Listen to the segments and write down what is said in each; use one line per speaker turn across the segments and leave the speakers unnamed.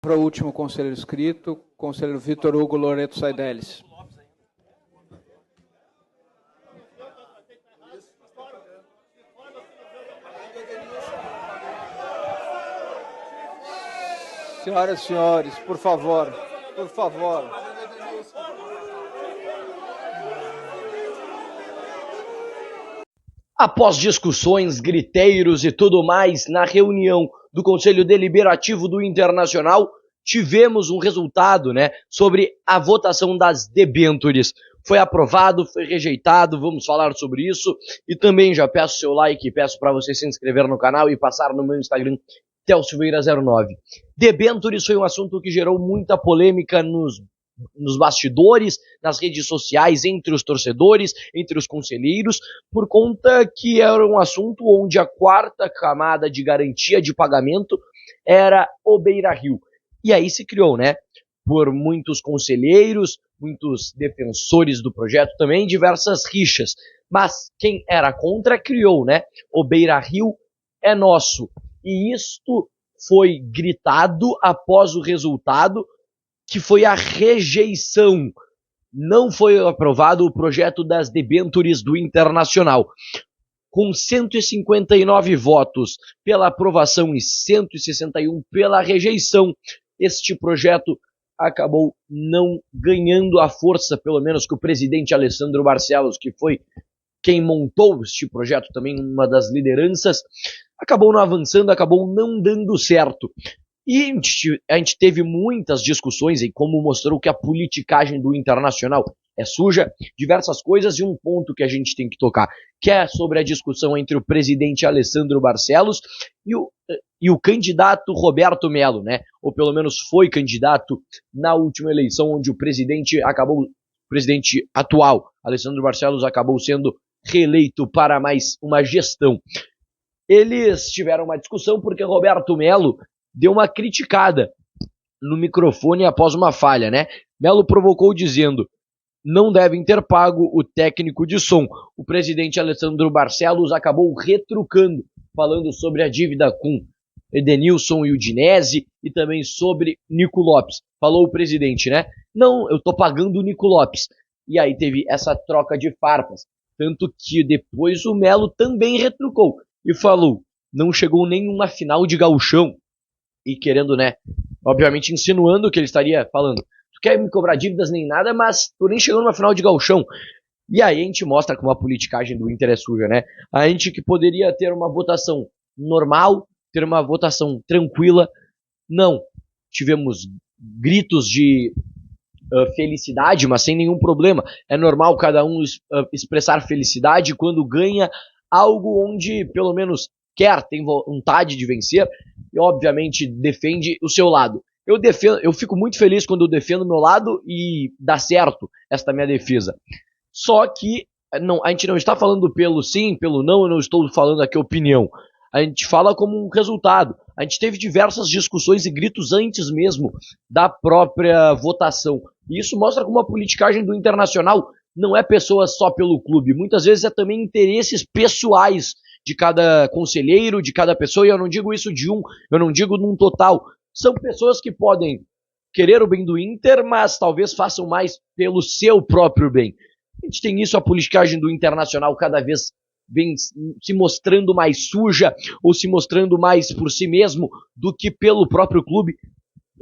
Para o último conselheiro inscrito, conselheiro Vitor Hugo Loreto Saidelis. Senhoras e senhores, por favor, por favor.
Após discussões, griteiros e tudo mais, na reunião do Conselho Deliberativo do Internacional, tivemos um resultado, sobre a votação das debêntures. Foi aprovado, foi rejeitado, vamos falar sobre isso. E também já peço seu like, peço para você se inscrever no canal e passar no meu Instagram, ThelSilveira09. Debêntures foi um assunto que gerou muita polêmica nos bastidores, nas redes sociais, entre os torcedores, entre os conselheiros, por conta que era um assunto onde a quarta camada de garantia de pagamento era o Beira-Rio. E aí se criou, por muitos conselheiros, muitos defensores do projeto também, diversas rixas. Mas quem era contra criou, o Beira-Rio é nosso. E isto foi gritado após o resultado, que foi a rejeição. Não foi aprovado o projeto das debêntures do Internacional. Com 159 votos pela aprovação e 161 pela rejeição, este projeto acabou não ganhando a força, pelo menos que o presidente Alessandro Barcelos, que foi quem montou este projeto, também uma das lideranças, acabou não avançando, acabou não dando certo. E a gente teve muitas discussões, e como mostrou que a politicagem do Internacional é suja, diversas coisas, e um ponto que a gente tem que tocar, que é sobre a discussão entre o presidente Alessandro Barcelos e o candidato Roberto Melo, ou pelo menos foi candidato na última eleição, onde o presidente atual, Alessandro Barcelos, acabou sendo reeleito para mais uma gestão. Eles tiveram uma discussão porque Roberto Melo deu uma criticada no microfone após uma falha, Melo provocou dizendo: não devem ter pago o técnico de som. O presidente Alessandro Barcelos acabou retrucando, falando sobre a dívida com Edenilson e Udinese e também sobre Nico Lopes. Falou o presidente, não, eu tô pagando o Nico Lopes. E aí teve essa troca de farpas. Tanto que depois o Melo também retrucou e falou: não chegou nenhuma final de gauchão. E querendo, obviamente insinuando que ele estaria falando: tu quer me cobrar dívidas nem nada, mas tu nem chegou numa final de gauchão. E aí a gente mostra como a politicagem do Inter é suja, A gente que poderia ter uma votação normal, ter uma votação tranquila, não. Tivemos gritos de felicidade, mas sem nenhum problema. É normal cada um expressar felicidade quando ganha algo onde pelo menos quer, tem vontade de vencer e obviamente defende o seu lado. Eu fico muito feliz quando eu defendo o meu lado e dá certo esta minha defesa. Só que a gente não está falando pelo sim, pelo não, eu não estou falando aqui opinião. A gente fala como um resultado. A gente teve diversas discussões e gritos antes mesmo da própria votação. E isso mostra como a politicagem do Internacional não é pessoas só pelo clube. Muitas vezes é também interesses pessoais de cada conselheiro, de cada pessoa. E eu não digo isso de um, eu não digo num total. São pessoas que podem querer o bem do Inter, mas talvez façam mais pelo seu próprio bem. A gente tem isso, a politicagem do Internacional cada vez vem se mostrando mais suja ou se mostrando mais por si mesmo do que pelo próprio clube.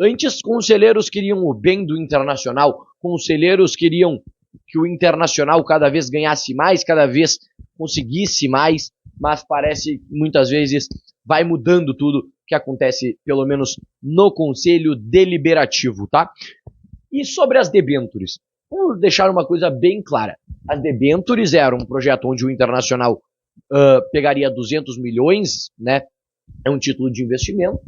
Antes, conselheiros queriam o bem do Internacional, conselheiros queriam que o Internacional cada vez ganhasse mais, cada vez conseguisse mais, mas parece que muitas vezes vai mudando tudo que acontece, pelo menos no Conselho Deliberativo, tá? E sobre as debêntures, vamos deixar uma coisa bem clara. As debêntures eram um projeto onde o Internacional pegaria 200 milhões, é um título de investimento,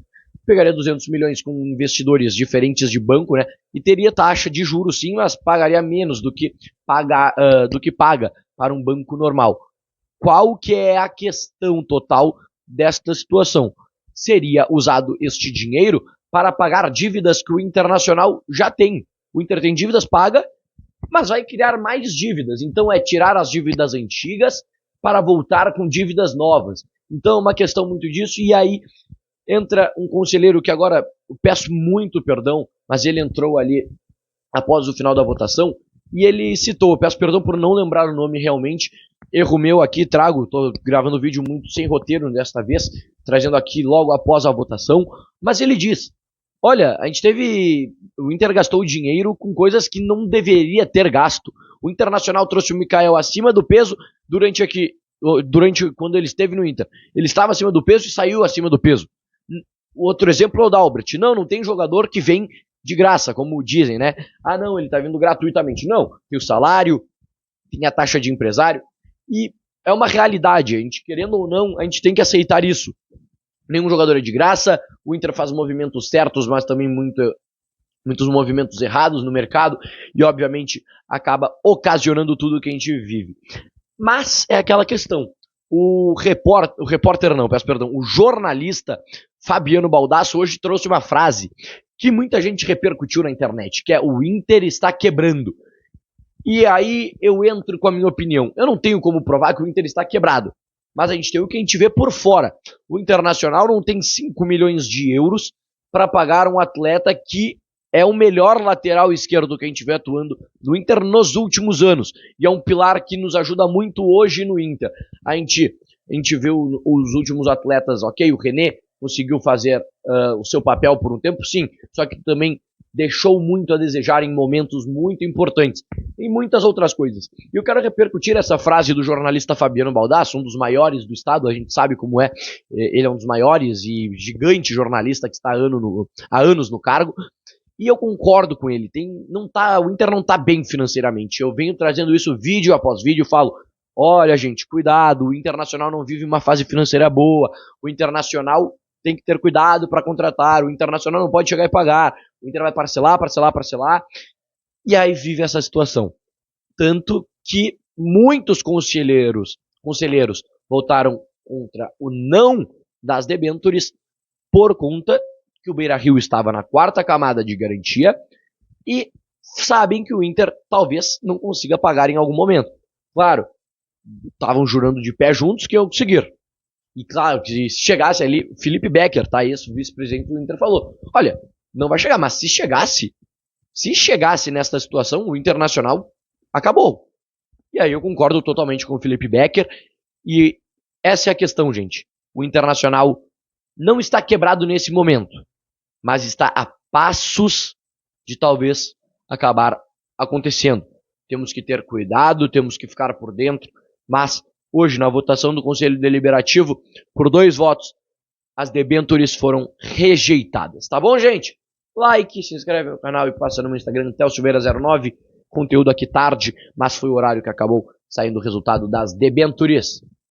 pegaria 200 milhões com investidores diferentes de banco, e teria taxa de juros sim, mas pagaria menos do que paga para um banco normal. Qual que é a questão total desta situação? Seria usado este dinheiro para pagar dívidas que o Internacional já tem. O Inter tem dívidas, paga, mas vai criar mais dívidas. Então é tirar as dívidas antigas para voltar com dívidas novas. Então é uma questão muito disso, e aí entra um conselheiro que agora, eu peço muito perdão, mas ele entrou ali após o final da votação, e ele citou, peço perdão por não lembrar o nome realmente, erro meu aqui, tô gravando o vídeo muito sem roteiro desta vez, trazendo aqui logo após a votação, mas ele diz, olha, o Inter gastou dinheiro com coisas que não deveria ter gasto. O Internacional trouxe o Mikael acima do peso durante quando ele esteve no Inter. Ele estava acima do peso e saiu acima do peso. Outro exemplo é o Dalbert. Não tem jogador que vem de graça, como dizem, né? Ah, não, ele tá vindo gratuitamente. Não, tem o salário, tem a taxa de empresário, e é uma realidade, a gente querendo ou não, a gente tem que aceitar isso. Nenhum jogador é de graça, o Inter faz movimentos certos, mas também muitos movimentos errados no mercado, e obviamente acaba ocasionando tudo que a gente vive. Mas é aquela questão, o jornalista Fabiano Baldasso hoje trouxe uma frase que muita gente repercutiu na internet, que é o Inter está quebrando. E aí eu entro com a minha opinião. Eu não tenho como provar que o Inter está quebrado, mas a gente tem o que a gente vê por fora. O Internacional não tem 5 milhões de euros para pagar um atleta que é o melhor lateral esquerdo que a gente vê atuando no Inter nos últimos anos. E é um pilar que nos ajuda muito hoje no Inter. A gente vê os últimos atletas, ok, o René conseguiu fazer o seu papel por um tempo, sim, só que também deixou muito a desejar em momentos muito importantes, e muitas outras coisas. E eu quero repercutir essa frase do jornalista Fabiano Baldasso, um dos maiores do estado, a gente sabe como é, ele é um dos maiores e gigante jornalista que está há anos no cargo, e eu concordo com ele, o Inter não está bem financeiramente, eu venho trazendo isso vídeo após vídeo, falo, olha gente, cuidado, o Internacional não vive uma fase financeira boa, o Internacional tem que ter cuidado para contratar, o Internacional não pode chegar e pagar, o Inter vai parcelar, e aí vive essa situação. Tanto que muitos conselheiros votaram contra o não das debêntures por conta que o Beira-Rio estava na 4ª camada de garantia e sabem que o Inter talvez não consiga pagar em algum momento. Claro, estavam jurando de pé juntos que iam conseguir. E claro, que se chegasse ali, Felipe Becker, tá? Esse o vice-presidente do Inter falou, olha, não vai chegar, mas se chegasse nesta situação, o Internacional acabou. E aí eu concordo totalmente com o Felipe Becker, e essa é a questão, gente. O Internacional não está quebrado nesse momento, mas está a passos de talvez acabar acontecendo. Temos que ter cuidado, temos que ficar por dentro, mas hoje, na votação do Conselho Deliberativo, por 2 votos, as debêntures foram rejeitadas. Tá bom, gente? Like, se inscreve no canal e passa no meu Instagram, ThelSilveira09. Conteúdo aqui tarde, mas foi o horário que acabou saindo o resultado das debêntures.